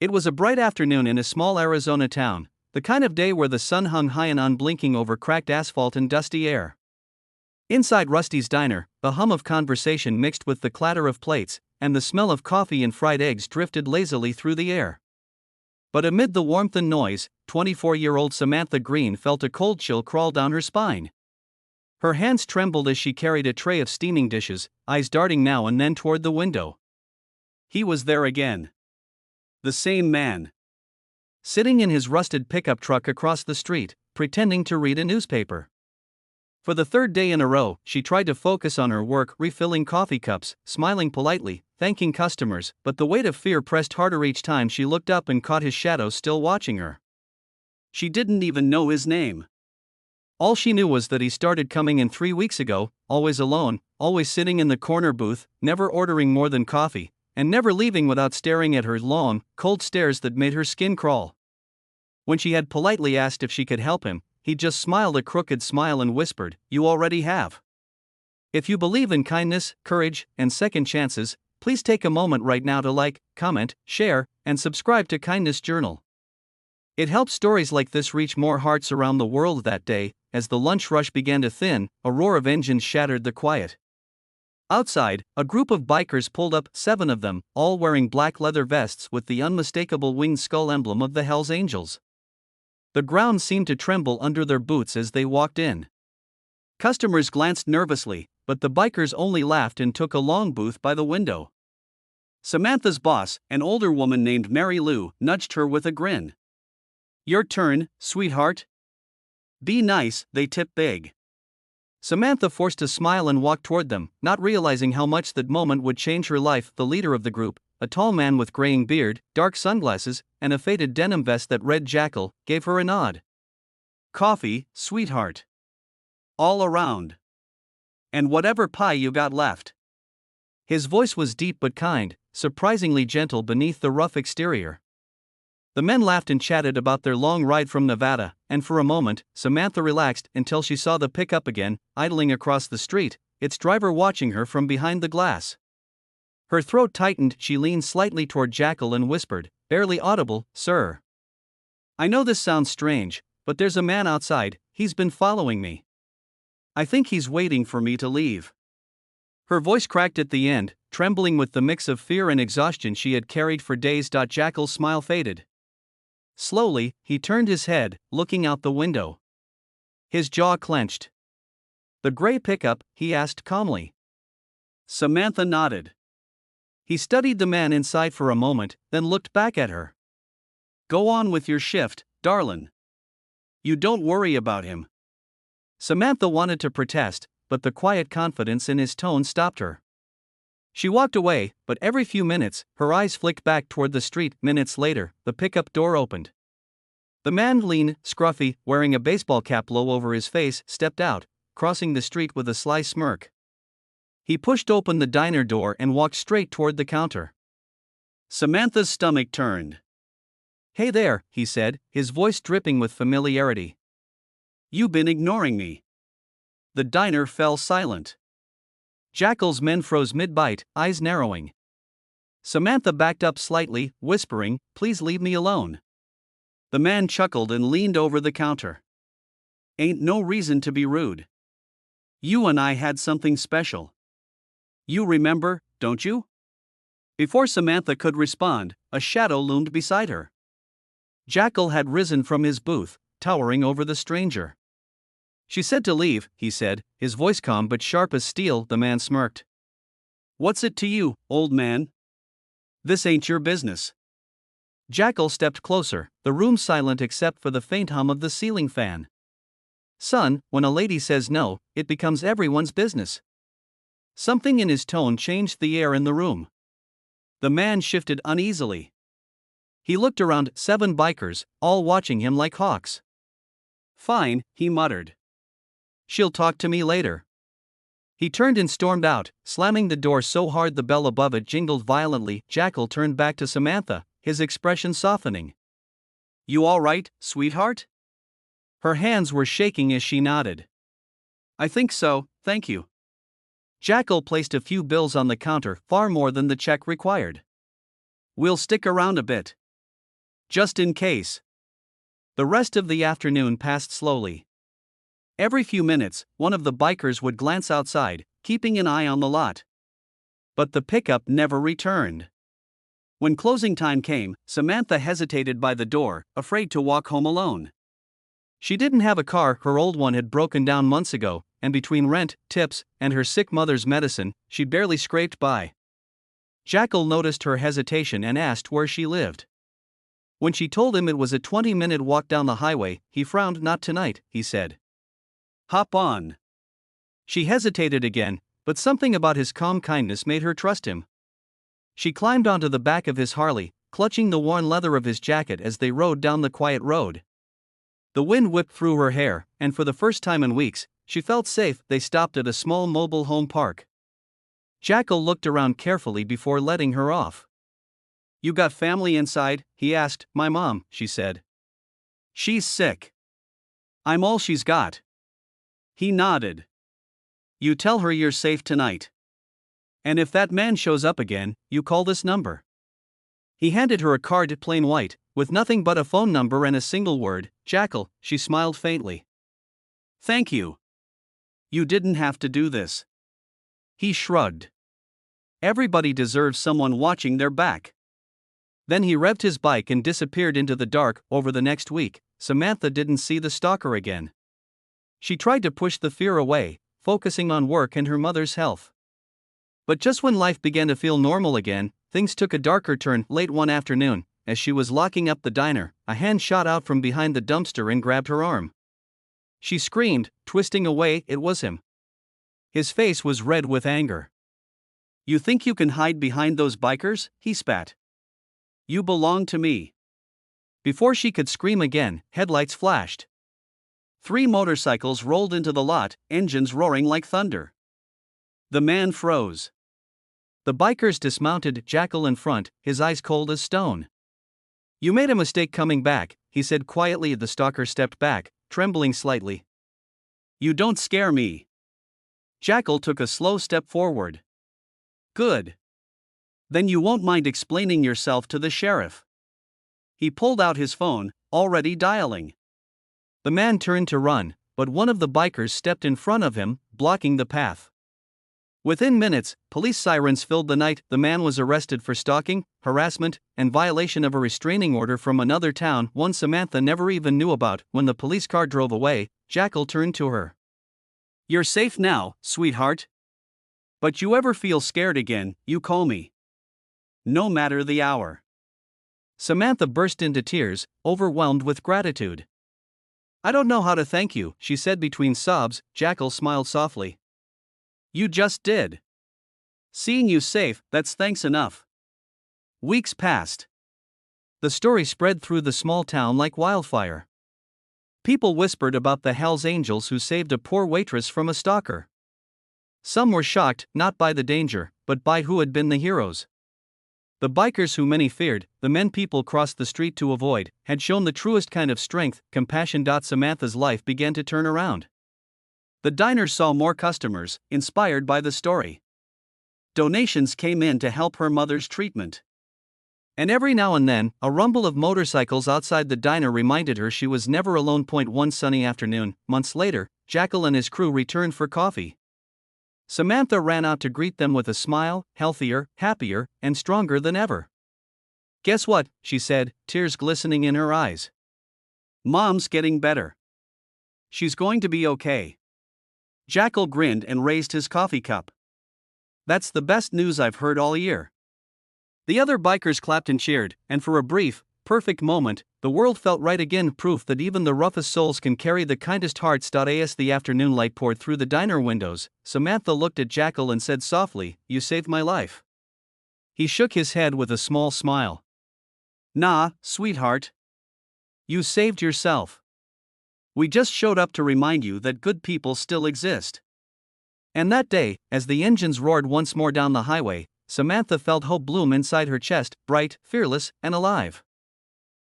It was a bright afternoon in a small Arizona town, the kind of day where the sun hung high and unblinking over cracked asphalt and dusty air. Inside Rusty's diner, the hum of conversation mixed with the clatter of plates, and the smell of coffee and fried eggs drifted lazily through the air. But amid the warmth and noise, 24-year-old Samantha Green felt a cold chill crawl down her spine. Her hands trembled as she carried a tray of steaming dishes, eyes darting now and then toward the window. He was there again. The same man. Sitting in his rusted pickup truck across the street, pretending to read a newspaper. For the third day in a row, she tried to focus on her work, refilling coffee cups, smiling politely, thanking customers, but the weight of fear pressed harder each time she looked up and caught his shadow still watching her. She didn't even know his name. All she knew was that he started coming in 3 weeks ago, always alone, always sitting in the corner booth, never ordering more than coffee, and never leaving without staring at her long, cold stares that made her skin crawl. When she had politely asked if she could help him, he just smiled a crooked smile and whispered, "You already have. If you believe in kindness, courage, and second chances, please take a moment right now to like, comment, share, and subscribe to Kindness Journal." It helped stories like this reach more hearts around the world that day. As the lunch rush began to thin, a roar of engines shattered the quiet. Outside, a group of bikers pulled up, 7 of them, all wearing black leather vests with the unmistakable winged skull emblem of the Hells Angels. The ground seemed to tremble under their boots as they walked in. Customers glanced nervously, but the bikers only laughed and took a long booth by the window. Samantha's boss, an older woman named Mary Lou, nudged her with a grin. "Your turn, sweetheart. Be nice, they tip big." Samantha forced a smile and walked toward them, not realizing how much that moment would change her life. The leader of the group, a tall man with graying beard, dark sunglasses, and a faded denim vest that read Jackal, gave her a nod. "Coffee, sweetheart. All around. And whatever pie you got left." His voice was deep but kind, surprisingly gentle beneath the rough exterior. The men laughed and chatted about their long ride from Nevada, and for a moment, Samantha relaxed until she saw the pickup again, idling across the street, its driver watching her from behind the glass. Her throat tightened. She leaned slightly toward Jackal and whispered, barely audible, "Sir. I know this sounds strange, but there's a man outside, he's been following me. I think he's waiting for me to leave." Her voice cracked at the end, trembling with the mix of fear and exhaustion she had carried for days. Jackal's smile faded. Slowly, he turned his head, looking out the window. His jaw clenched. "The gray pickup?" he asked calmly. Samantha nodded. He studied the man inside for a moment, then looked back at her. "Go on with your shift, darlin'. You don't worry about him." Samantha wanted to protest, but the quiet confidence in his tone stopped her. She walked away, but every few minutes, her eyes flicked back toward the street. Minutes later, the pickup door opened. The man, lean, scruffy, wearing a baseball cap low over his face, stepped out, crossing the street with a sly smirk. He pushed open the diner door and walked straight toward the counter. Samantha's stomach turned. "Hey there," he said, his voice dripping with familiarity. "You been ignoring me." The diner fell silent. Jackal's men froze mid-bite, eyes narrowing. Samantha backed up slightly, whispering, "Please leave me alone." The man chuckled and leaned over the counter. "Ain't no reason to be rude. You and I had something special. You remember, don't you?" Before Samantha could respond, a shadow loomed beside her. Jackal had risen from his booth, towering over the stranger. "She said to leave," he said, his voice calm but sharp as steel. The man smirked. "What's it to you, old man? This ain't your business." Jackal stepped closer, the room silent except for the faint hum of the ceiling fan. "Son, when a lady says no, it becomes everyone's business." Something in his tone changed the air in the room. The man shifted uneasily. He looked around, 7 bikers, all watching him like hawks. "Fine," he muttered. "She'll talk to me later." He turned and stormed out, slamming the door so hard the bell above it jingled violently. Jackal turned back to Samantha, his expression softening. "You all right, sweetheart?" Her hands were shaking as she nodded. "I think so, thank you." Jackal placed a few bills on the counter, far more than the check required. "We'll stick around a bit. Just in case. The rest of the afternoon passed slowly. Every few minutes, one of the bikers would glance outside, keeping an eye on the lot. But the pickup never returned. When closing time came, Samantha hesitated by the door, afraid to walk home alone. She didn't have a car, her old one had broken down months ago, and between rent, tips, and her sick mother's medicine, she barely scraped by. Jackal noticed her hesitation and asked where she lived. When she told him it was a 20-minute walk down the highway, he frowned. Not tonight, he said. Hop on. She hesitated again, but something about his calm kindness made her trust him. She climbed onto the back of his Harley, clutching the worn leather of his jacket as they rode down the quiet road. The wind whipped through her hair, and for the first time in weeks, she felt safe. They stopped at a small mobile home park. Jackal looked around carefully before letting her off. You got family inside? He asked. My mom, she said. She's sick. I'm all she's got. He nodded. You tell her you're safe tonight. And if that man shows up again, you call this number. He handed her a card, plain white, with nothing but a phone number and a single word, Jackal. She smiled faintly. Thank you. You didn't have to do this. He shrugged. Everybody deserves someone watching their back. Then he revved his bike and disappeared into the dark. Over the next week, Samantha didn't see the stalker again. She tried to push the fear away, focusing on work and her mother's health. But just when life began to feel normal again, things took a darker turn. Late one afternoon, as she was locking up the diner, a hand shot out from behind the dumpster and grabbed her arm. She screamed, twisting away. It was him. His face was red with anger. You think you can hide behind those bikers? He spat. You belong to me. Before she could scream again, headlights flashed. 3 motorcycles rolled into the lot, engines roaring like thunder. The man froze. The bikers dismounted, Jackal in front, his eyes cold as stone. You made a mistake coming back, he said quietly. The stalker stepped back, trembling slightly. You don't scare me. Jackal took a slow step forward. Good. Then you won't mind explaining yourself to the sheriff. He pulled out his phone, already dialing. The man turned to run, but one of the bikers stepped in front of him, blocking the path. Within minutes, police sirens filled the night. The man was arrested for stalking, harassment, and violation of a restraining order from another town, one Samantha never even knew about. When the police car drove away, Jackal turned to her. You're safe now, sweetheart. But you ever feel scared again, you call me. No matter the hour. Samantha burst into tears, overwhelmed with gratitude. I don't know how to thank you, she said between sobs. Jackal smiled softly. You just did. Seeing you safe, that's thanks enough. Weeks passed. The story spread through the small town like wildfire. People whispered about the Hells Angels who saved a poor waitress from a stalker. Some were shocked, not by the danger, but by who had been the heroes. The bikers who many feared, the men people crossed the street to avoid, had shown the truest kind of strength, compassion. Samantha's life began to turn around. The diner saw more customers, inspired by the story. Donations came in to help her mother's treatment. And every now and then, a rumble of motorcycles outside the diner reminded her she was never alone. One sunny afternoon, months later, Jackal and his crew returned for coffee. Samantha ran out to greet them with a smile, healthier, happier, and stronger than ever. Guess what, she said, tears glistening in her eyes. Mom's getting better. She's going to be okay. Jackal grinned and raised his coffee cup. That's the best news I've heard all year. The other bikers clapped and cheered, and for a brief, perfect moment, the world felt right again, proof that even the roughest souls can carry the kindest hearts. As the afternoon light poured through the diner windows, Samantha looked at Jackal and said softly, You saved my life. He shook his head with a small smile. Nah, sweetheart. You saved yourself. We just showed up to remind you that good people still exist. And that day, as the engines roared once more down the highway, Samantha felt hope bloom inside her chest, bright, fearless, and alive.